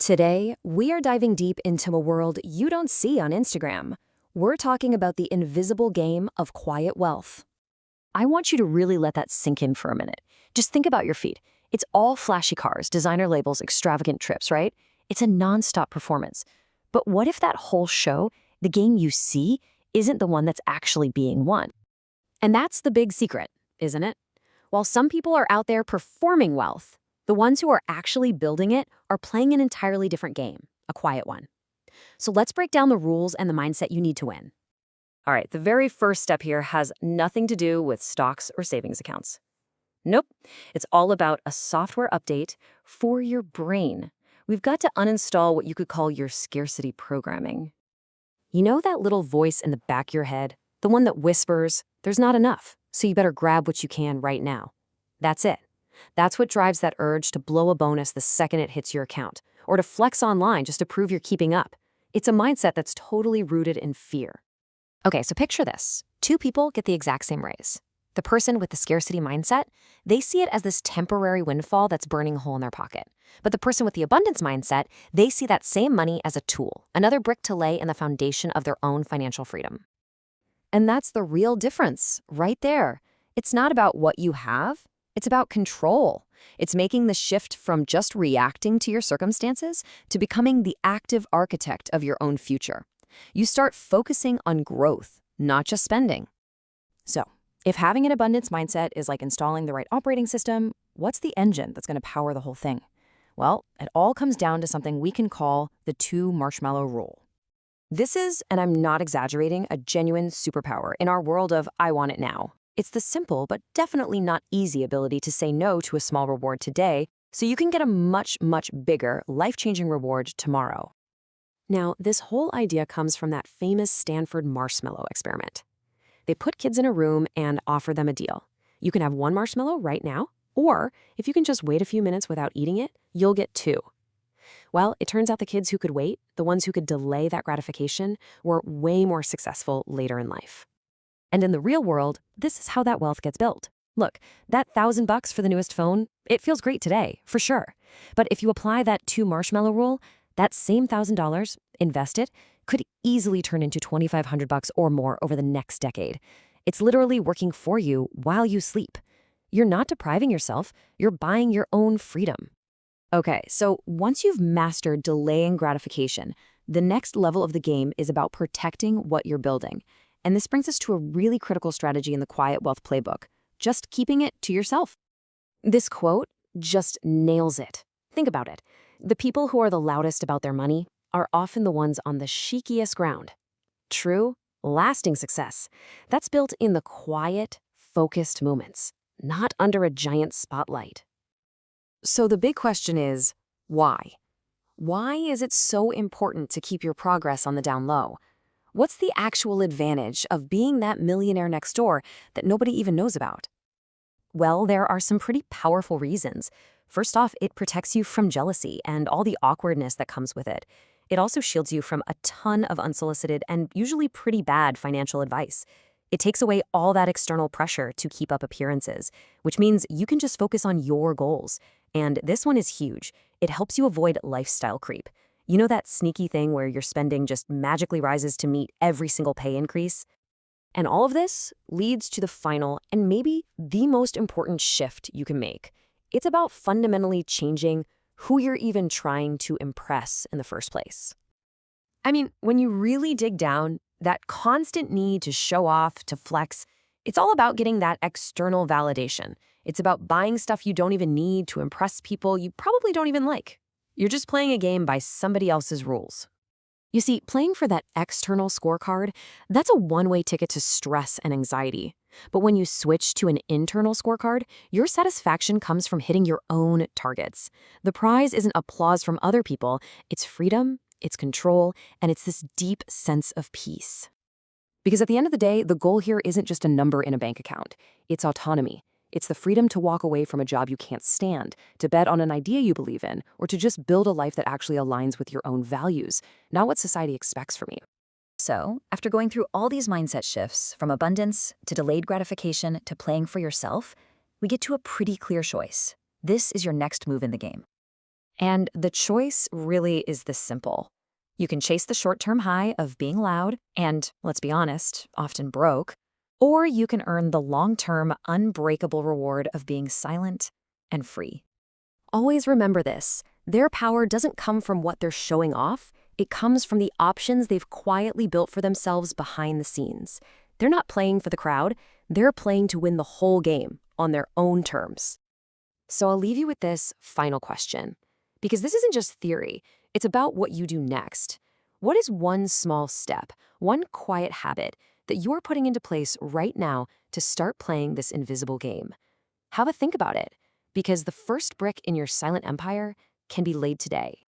Today, we are diving deep into a world you don't see on Instagram. We're talking about the invisible game of quiet wealth. I want you to really let that sink in for a minute. Just think about your feed. It's all flashy cars, designer labels, extravagant trips, right? It's a nonstop performance. But what if that whole show, the game you see, isn't the one that's actually being won? And that's the big secret, isn't it? While some people are out there performing wealth, the ones who are actually building it are playing an entirely different game, a quiet one. So let's break down the rules and the mindset you need to win. All right, the very first step here has nothing to do with stocks or savings accounts. Nope, it's all about a software update for your brain. We've got to uninstall what you could call your scarcity programming. You know that little voice in the back of your head? The one that whispers, there's not enough, so you better grab what you can right now. That's it. That's what drives that urge to blow a bonus the second it hits your account, or to flex online just to prove you're keeping up. It's a mindset that's totally rooted in fear. Okay, so picture this. Two people get the exact same raise. The person with the scarcity mindset, they see it as this temporary windfall that's burning a hole in their pocket. But the person with the abundance mindset, they see that same money as a tool, another brick to lay in the foundation of their own financial freedom. And that's the real difference, right there. It's not about what you have. It's about control. It's making the shift from just reacting to your circumstances to becoming the active architect of your own future. You start focusing on growth, not just spending. So, if having an abundance mindset is like installing the right operating system, what's the engine that's going to power the whole thing? Well, it all comes down to something we can call the 2 marshmallow rule. This is, and I'm not exaggerating, a genuine superpower in our world of I want it now. It's the simple but definitely not easy ability to say no to a small reward today so you can get a much, much bigger, life-changing reward tomorrow. Now, this whole idea comes from that famous Stanford marshmallow experiment. They put kids in a room and offer them a deal. You can have 1 marshmallow right now, or if you can just wait a few minutes without eating it, you'll get 2. Well, it turns out the kids who could wait, the ones who could delay that gratification, were way more successful later in life. And in the real world, this is how that wealth gets built. Look, that $1,000 for the newest phone, it feels great today, for sure. But if you apply that 2 marshmallow rule, that same $1,000 invested could easily turn into $2,500 or more over the next decade. It's literally working for you while you sleep. You're not depriving yourself, you're buying your own freedom. Okay, so once you've mastered delaying gratification, the next level of the game is about protecting what you're building. And this brings us to a really critical strategy in the Quiet Wealth Playbook, just keeping it to yourself. This quote just nails it. Think about it. The people who are the loudest about their money are often the ones on the shakiest ground. True, lasting success, that's built in the quiet, focused moments, not under a giant spotlight. So the big question is, why? Why is it so important to keep your progress on the down low? What's the actual advantage of being that millionaire next door that nobody even knows about? Well, there are some pretty powerful reasons. First off, it protects you from jealousy and all the awkwardness that comes with it. It also shields you from a ton of unsolicited and usually pretty bad financial advice. It takes away all that external pressure to keep up appearances, which means you can just focus on your goals. And this one is huge. It helps you avoid lifestyle creep. You know that sneaky thing where your spending just magically rises to meet every single pay increase? And all of this leads to the final and maybe the most important shift you can make. It's about fundamentally changing who you're even trying to impress in the first place. I mean, when you really dig down, that constant need to show off, to flex, it's all about getting that external validation. It's about buying stuff you don't even need to impress people you probably don't even like. You're just playing a game by somebody else's rules. You see, playing for that external scorecard, that's a one-way ticket to stress and anxiety. But when you switch to an internal scorecard, your satisfaction comes from hitting your own targets. The prize isn't applause from other people, it's freedom, it's control, and it's this deep sense of peace. Because at the end of the day, the goal here isn't just a number in a bank account. It's autonomy. It's the freedom to walk away from a job you can't stand, to bet on an idea you believe in, or to just build a life that actually aligns with your own values, not what society expects from you. So, after going through all these mindset shifts, from abundance to delayed gratification to playing for yourself, we get to a pretty clear choice. This is your next move in the game. And the choice really is this simple. You can chase the short-term high of being loud and, let's be honest, often broke, or you can earn the long-term, unbreakable reward of being silent and free. Always remember this. Their power doesn't come from what they're showing off. It comes from the options they've quietly built for themselves behind the scenes. They're not playing for the crowd. They're playing to win the whole game on their own terms. So I'll leave you with this final question, because this isn't just theory. It's about what you do next. What is one small step, one quiet habit that you're putting into place right now to start playing this invisible game? Have a think about it, because the first brick in your silent empire can be laid today.